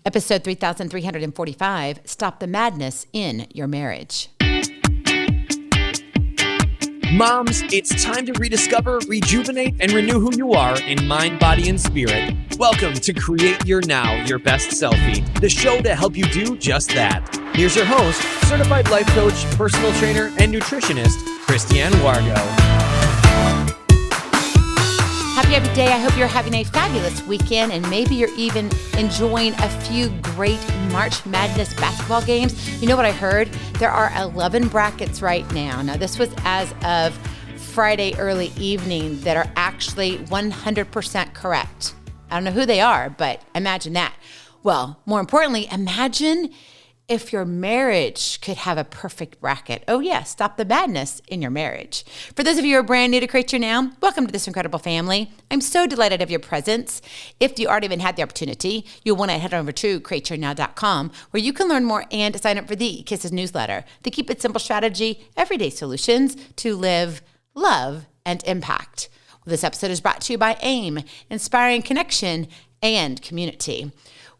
Episode 3345, Stop the Madness in Your Marriage. Moms, it's time to rediscover, rejuvenate, and renew who you are in mind, body, and spirit. Welcome to Create Your Now, Your Best Selfie, the show to help you do just that. Here's your host, certified life coach, personal trainer, and nutritionist, Kristianne Wargo. Happy day. I hope you're having a fabulous weekend, and maybe you're even enjoying a few great March Madness basketball games. You know what I heard? There are 11 brackets right now. Now, this was as of Friday early evening that are actually 100% correct. I don't know who they are, but imagine that. Well, more importantly, imagine if your marriage could have a perfect bracket. Oh yeah, stop the madness in your marriage. For those of you who are brand new to Create Your Now, welcome to this incredible family. I'm so delighted of your presence. If you already even had the opportunity, you'll want to head over to createyournow.com where you can learn more and sign up for the K.I.S.S newsletter, the Keep It Simple strategy, everyday solutions to live, love, and impact. Well, this episode is brought to you by AIM, inspiring connection and community.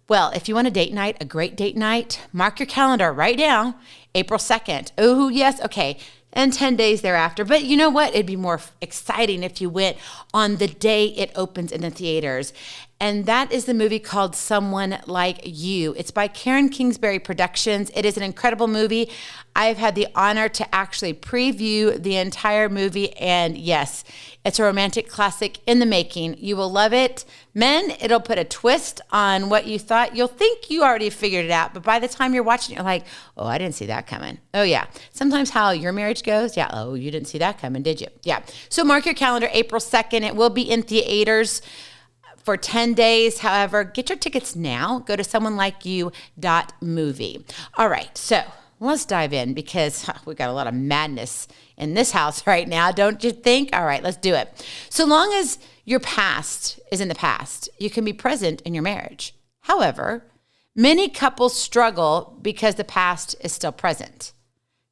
Well, if you want a date night, a great date night, mark your calendar right now, April 2nd. Oh, yes. Okay. And 10 days thereafter. But you know what? It'd be more exciting if you went on the day it opens in the theaters. And that is the movie called Someone Like You. It's by Karen Kingsbury Productions. It is an incredible movie. I've had the honor to actually preview the entire movie. And yes, it's a romantic classic in the making. You will love it. Men, it'll put a twist on what you thought. You'll think you already figured it out. But by the time you're watching it, you're like, oh, I didn't see that coming. Oh, yeah. Sometimes how your marriage goes. Yeah. Oh, you didn't see that coming, did you? Yeah. So mark your calendar, April 2nd. It will be in theaters for 10 days. However, get your tickets now. Go to someonelikeyou.movie. All right, so let's dive in because we got a lot of madness in this house right now, don't you think? All right, let's do it. So long as your past is in the past, you can be present in your marriage. However, many couples struggle because the past is still present.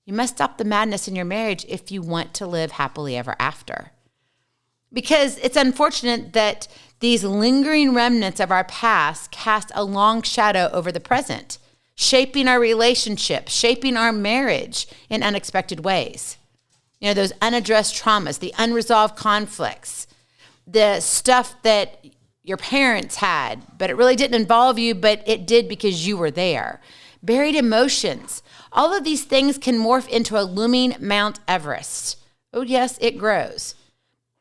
You must stop the madness in your marriage if you want to live happily ever after. Because it's unfortunate that these lingering remnants of our past cast a long shadow over the present, shaping our relationship, shaping our marriage in unexpected ways. You know, those unaddressed traumas, the unresolved conflicts, the stuff that your parents had, but it really didn't involve you, but it did because you were there. Buried emotions. All of these things can morph into a looming Mount Everest. Oh, yes, it grows.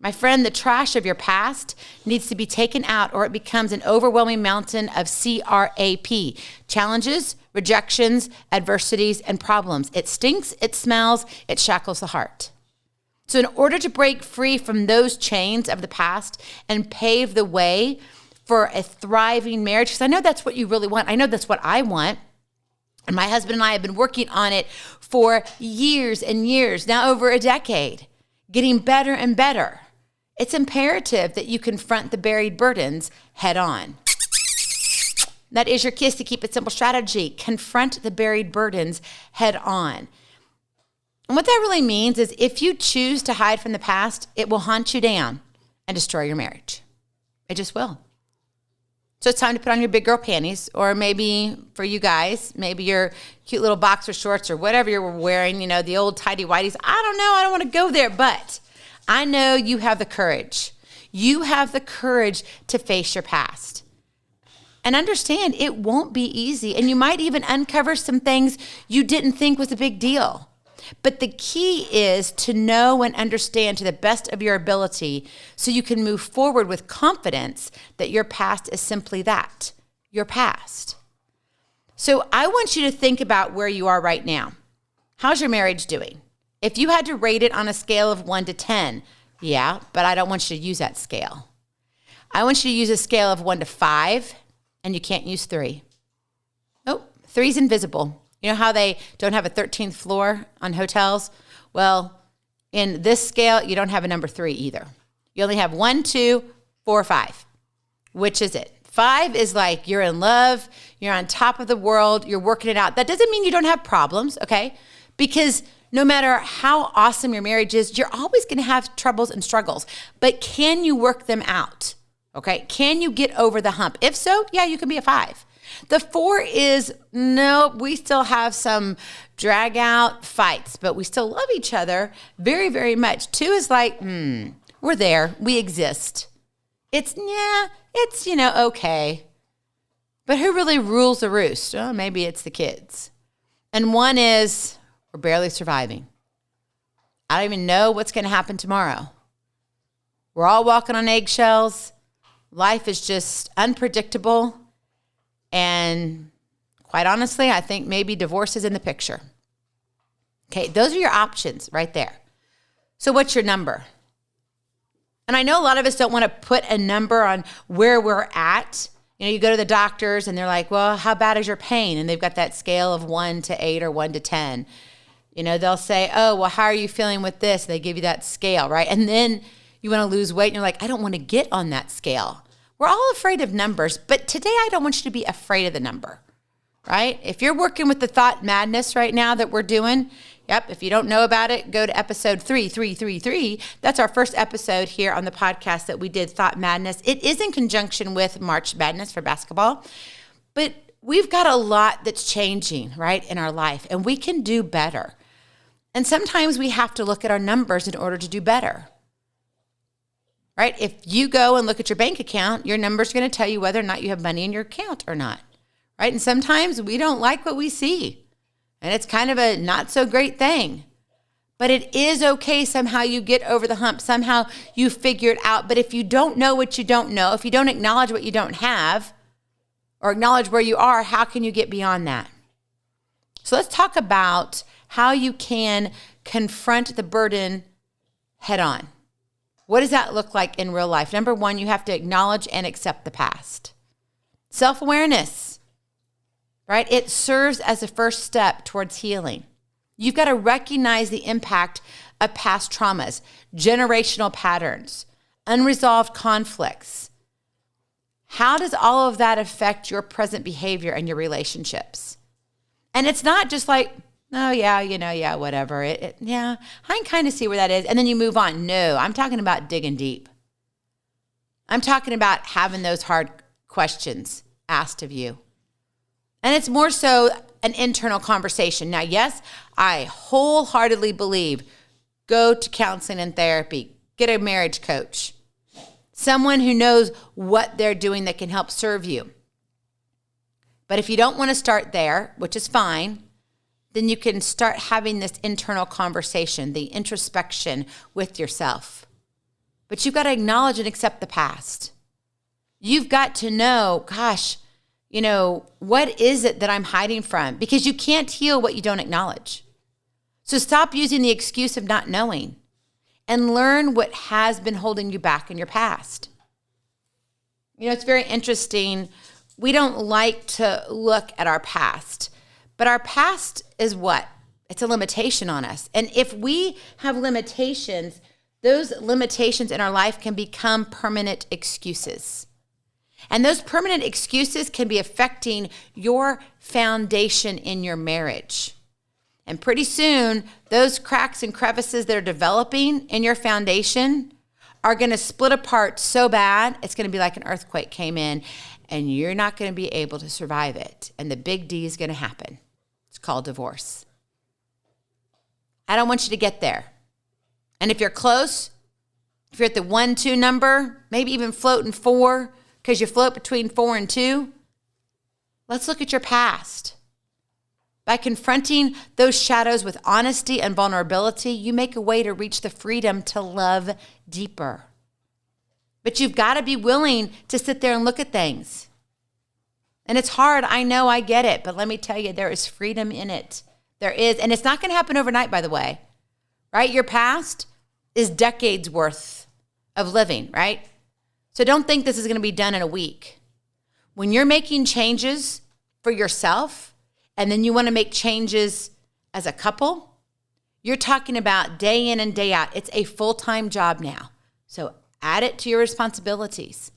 My friend, the trash of your past needs to be taken out or it becomes an overwhelming mountain of C.R.A.P. Challenges, rejections, adversities, and problems. It stinks, it smells, it shackles the heart. So in order to break free from those chains of the past and pave the way for a thriving marriage, because I know that's what you really want. I know that's what I want. And my husband and I have been working on it for years and years, now over a decade, getting better and better. It's imperative that you confront the buried burdens head on. That is your KISS to Keep It Simple strategy. Confront the buried burdens head on. And what that really means is if you choose to hide from the past, it will hunt you down and destroy your marriage. It just will. So it's time to put on your big girl panties, or maybe for you guys, maybe your cute little boxer shorts or whatever you're wearing, you know, the old tighty whities. I don't know. I don't want to go there, but I know you have the courage. You have the courage to face your past. And understand it won't be easy. And you might even uncover some things you didn't think was a big deal. But the key is to know and understand to the best of your ability so you can move forward with confidence that your past is simply that, your past. So I want you to think about where you are right now. How's your marriage doing? If you had to rate it on a scale of 1 to 10, yeah, but I don't want you to use that scale. I want you to use a scale of 1 to 5, and you can't use 3. Oh, 3 is invisible. You know how they don't have a 13th floor on hotels? Well, in this scale, you don't have a number 3 either. You only have 1, 2, 4, 5. Which is it? 5 is like you're in love, you're on top of the world, you're working it out. That doesn't mean you don't have problems, okay? Because no matter how awesome your marriage is, you're always going to have troubles and struggles. But can you work them out? Okay? Can you get over the hump? If so, yeah, you can be a 5. The 4 is, nope, we still have some drag out fights, but we still love each other very, very much. 2 is like, we're there. We exist. It's okay. But who really rules the roost? Oh, maybe it's the kids. And 1 is, we're barely surviving. I don't even know what's going to happen tomorrow. We're all walking on eggshells. Life is just unpredictable. And quite honestly, I think maybe divorce is in the picture. Okay, those are your options right there. So what's your number? And I know a lot of us don't want to put a number on where we're at. You go to the doctors and they're like, well, how bad is your pain? And they've got that scale of 1 to 8 or 1 to 10. They'll say, oh, well, how are you feeling with this? They give you that scale, right? And then you want to lose weight and you're like, I don't want to get on that scale. We're all afraid of numbers, but today I don't want you to be afraid of the number, right? If you're working with the thought madness right now that we're doing, if you don't know about it, go to episode 3333. That's our first episode here on the podcast that we did, Thought Madness. It is in conjunction with March Madness for basketball, but we've got a lot that's changing, right, in our life, and we can do better. And sometimes we have to look at our numbers in order to do better. Right? If you go and look at your bank account, your number's going to tell you whether or not you have money in your account or not. Right? And sometimes we don't like what we see. And it's kind of a not so great thing. But it is okay. Somehow you get over the hump. Somehow you figure it out. But if you don't know what you don't know, if you don't acknowledge what you don't have, or acknowledge where you are, how can you get beyond that? So let's talk about how you can confront the burden head on. What does that look like in real life? Number 1, you have to acknowledge and accept the past. Self-awareness, right? It serves as a first step towards healing. You've got to recognize the impact of past traumas, generational patterns, unresolved conflicts. How does all of that affect your present behavior and your relationships? And it's not just like, oh, yeah, whatever. I can kind of see where that is. And then you move on. No, I'm talking about digging deep. I'm talking about having those hard questions asked of you. And it's more so an internal conversation. Now, yes, I wholeheartedly believe go to counseling and therapy. Get a marriage coach. Someone who knows what they're doing that can help serve you. But if you don't want to start there, which is fine, then you can start having this internal conversation, the introspection with yourself. But you've got to acknowledge and accept the past. You've got to know, what is it that I'm hiding from? Because you can't heal what you don't acknowledge. So stop using the excuse of not knowing and learn what has been holding you back in your past. It's very interesting. We don't like to look at our past. But our past is what? It's a limitation on us. And if we have limitations, those limitations in our life can become permanent excuses. And those permanent excuses can be affecting your foundation in your marriage. And pretty soon, those cracks and crevices that are developing in your foundation are going to split apart so bad, it's going to be like an earthquake came in, and you're not going to be able to survive it. And the big D is going to happen. It's called divorce. I don't want you to get there. And if you're close, if you're at the 1, 2 number, maybe even floating 4, because you float between 4 and 2, let's look at your past. By confronting those shadows with honesty and vulnerability, you make a way to reach the freedom to love deeper. But you've got to be willing to sit there and look at things. And it's hard. I know, I get it. But let me tell you, there is freedom in it. There is. And it's not going to happen overnight, by the way. Right? Your past is decades worth of living, right? So don't think this is going to be done in a week. When you're making changes for yourself, and then you want to make changes as a couple, you're talking about day in and day out. It's a full-time job now. So add it to your responsibilities.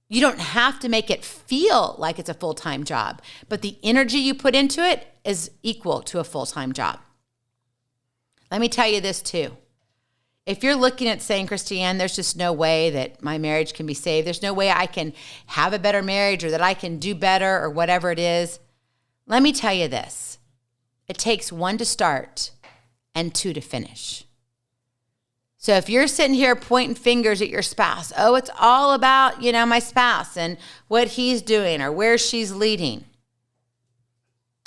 You don't have to make it feel like it's a full-time job, but the energy you put into it is equal to a full-time job. Let me tell you this too. If you're looking at saying, Kristianne, there's just no way that my marriage can be saved. There's no way I can have a better marriage or that I can do better or whatever it is. Let me tell you this. It takes 1 to start and 2 to finish. So if you're sitting here pointing fingers at your spouse, oh, it's all about, my spouse and what he's doing or where she's leading.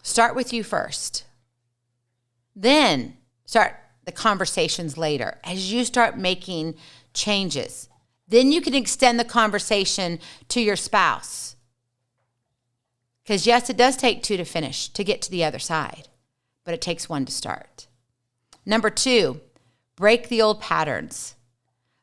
Start with you first. Then start the conversations later as you start making changes. Then you can extend the conversation to your spouse. Because yes, it does take 2 to finish, to get to the other side, but it takes 1 to start. Number 2, break the old patterns.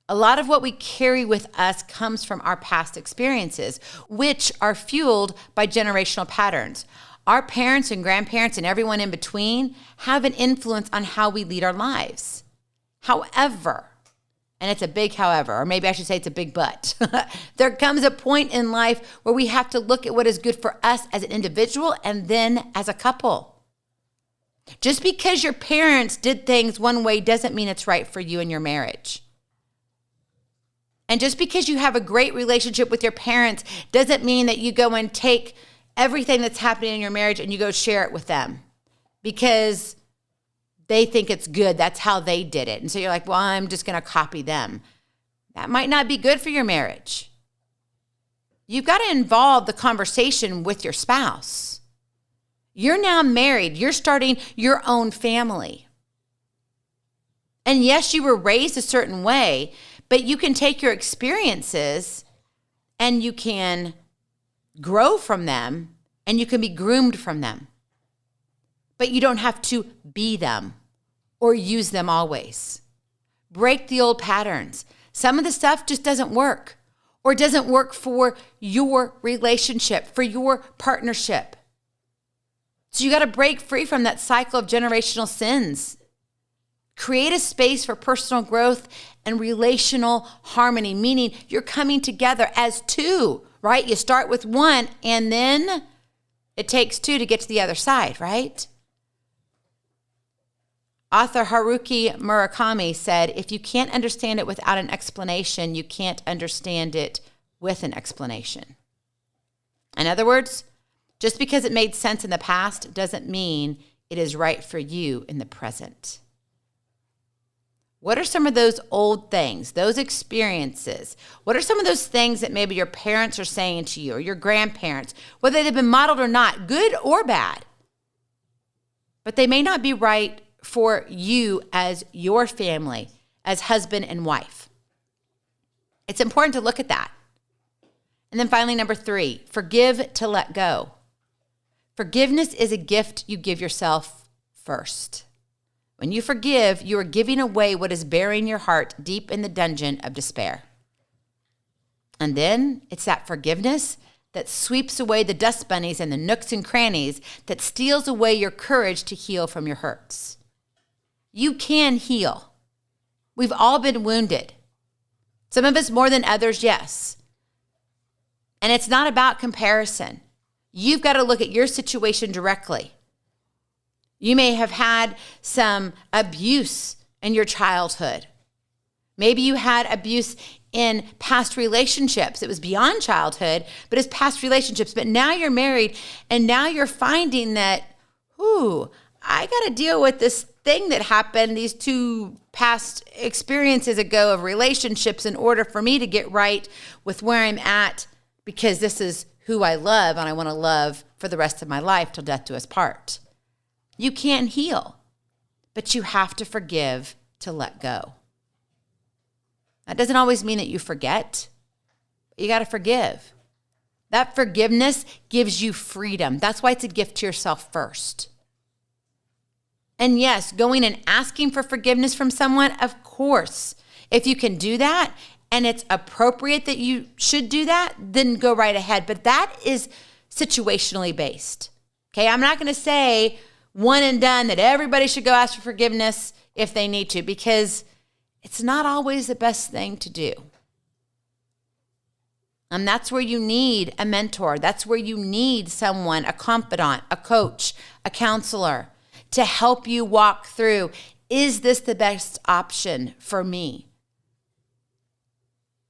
A lot of what we carry with us comes from our past experiences, which are fueled by generational patterns. Our parents and grandparents and everyone in between have an influence on how we lead our lives. However, and it's a big however, or maybe I should say it's a big but, there comes a point in life where we have to look at what is good for us as an individual and then as a couple. Just because your parents did things one way doesn't mean it's right for you and your marriage. And just because you have a great relationship with your parents doesn't mean that you go and take everything that's happening in your marriage and you go share it with them because they think it's good. That's how they did it. And so you're like, well, I'm just going to copy them. That might not be good for your marriage. You've got to involve the conversation with your spouse. You're now married. You're starting your own family. And yes, you were raised a certain way, but you can take your experiences and you can grow from them and you can be groomed from them. But you don't have to be them or use them always. Break the old patterns. Some of the stuff just doesn't work or doesn't work for your relationship, for your partnership. So you got to break free from that cycle of generational sins. Create a space for personal growth and relational harmony, meaning you're coming together as 2, right? You start with 1 and then it takes 2 to get to the other side, right? Author Haruki Murakami said, if you can't understand it without an explanation, you can't understand it with an explanation. In other words, just because it made sense in the past doesn't mean it is right for you in the present. What are some of those old things, those experiences? What are some of those things that maybe your parents are saying to you or your grandparents, whether they've been modeled or not, good or bad? But they may not be right for you as your family, as husband and wife. It's important to look at that. And then finally, number 3, forgive to let go. Forgiveness is a gift you give yourself first. When you forgive, you are giving away what is burying your heart deep in the dungeon of despair. And then it's that forgiveness that sweeps away the dust bunnies and the nooks and crannies that steals away your courage to heal from your hurts. You can heal. We've all been wounded. Some of us more than others, yes. And it's not about comparison. You've got to look at your situation directly. You may have had some abuse in your childhood. Maybe you had abuse in past relationships. It was beyond childhood, but it's past relationships. But now you're married and now you're finding that, I got to deal with this thing that happened, these 2 past experiences ago of relationships in order for me to get right with where I'm at because this is who I love and I want to love for the rest of my life till death do us part. You can heal, but you have to forgive to let go. That doesn't always mean that you forget. You got to forgive. That forgiveness gives you freedom. That's why it's a gift to yourself first. And yes, going and asking for forgiveness from someone, of course, if you can do that and it's appropriate that you should do that, then go right ahead. But that is situationally based. Okay, I'm not going to say one and done that everybody should go ask for forgiveness if they need to, because it's not always the best thing to do. And that's where you need a mentor. That's where you need someone, a confidant, a coach, a counselor to help you walk through Is this the best option for me?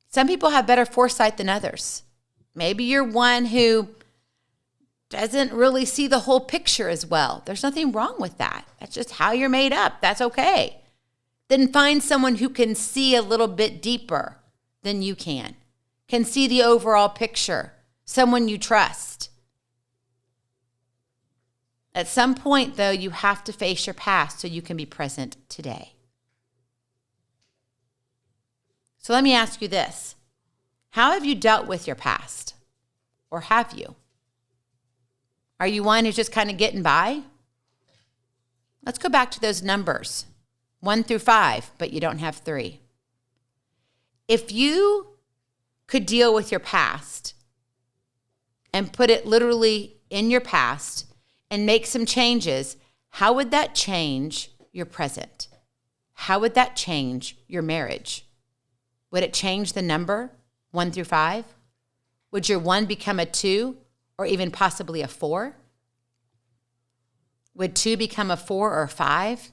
Some people have better foresight than others. Maybe you're one who doesn't really see the whole picture as well. There's nothing wrong with that. That's just how you're made up. That's okay. Then find someone who can see a little bit deeper than you can see the overall picture, someone you trust. At some point, though, you have to face your past so you can be present today. So let me ask you this. How have you dealt with your past? Or have you? Are you one who's just kind of getting by? Let's go back to those numbers, 1 through 5, but you don't have 3. If you could deal with your past and put it literally in your past and make some changes, how would that change your present? How would that change your marriage? Would it change the number 1 through 5? Would your 1 become a 2 or even possibly a 4? Would 2 become a 4 or a 5?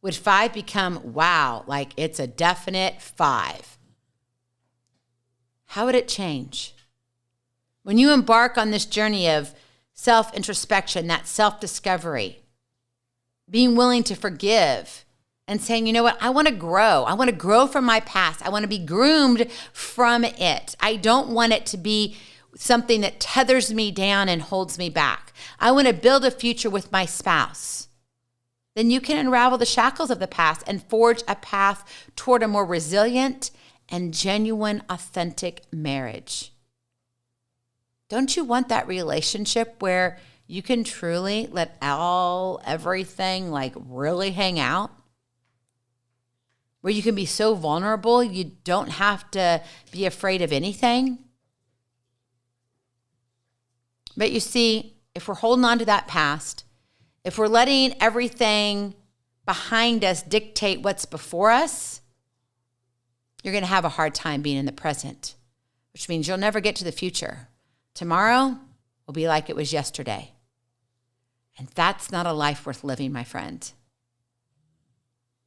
Would 5 become, wow, like it's a definite 5? How would it change? When you embark on this journey of self-introspection, that self-discovery, being willing to forgive and saying, you know what, I want to grow. I want to grow from my past. I want to be groomed from it. I don't want it to be something that tethers me down and holds me back. I want to build a future with my spouse. Then you can unravel the shackles of the past and forge a path toward a more resilient and genuine, authentic marriage. Don't you want that relationship where you can truly let everything like really hang out? Where you can be so vulnerable, you don't have to be afraid of anything? But you see, if we're holding on to that past, if we're letting everything behind us dictate what's before us, you're going to have a hard time being in the present, which means you'll never get to the future. Tomorrow will be like it was yesterday. And that's not a life worth living, my friend.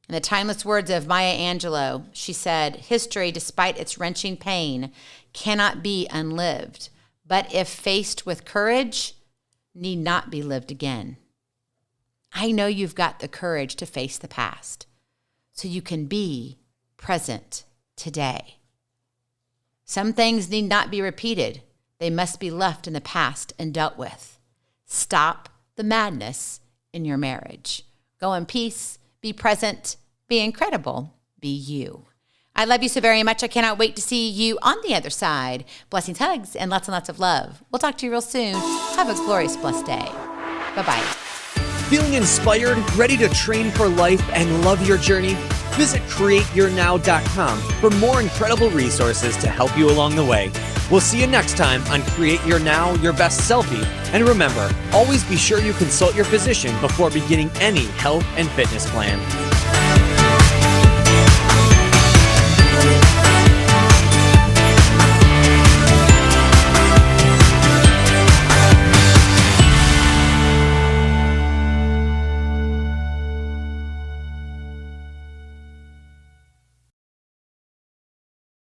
In the timeless words of Maya Angelou, she said, history, despite its wrenching pain, cannot be unlived, but if faced with courage, need not be lived again. I know you've got the courage to face the past, so you can be present today. Some things need not be repeated. They must be left in the past and dealt with. Stop the madness in your marriage. Go in peace, be present, be incredible, be you. I love you so very much. I cannot wait to see you on the other side. Blessings, hugs, and lots of love. We'll talk to you real soon. Have a glorious, blessed day. Bye-bye. Feeling inspired, ready to train for life and love your journey? Visit createyournow.com for more incredible resources to help you along the way. We'll see you next time on Create Your Now, Your Best Selfie. And remember, always be sure you consult your physician before beginning any health and fitness plan.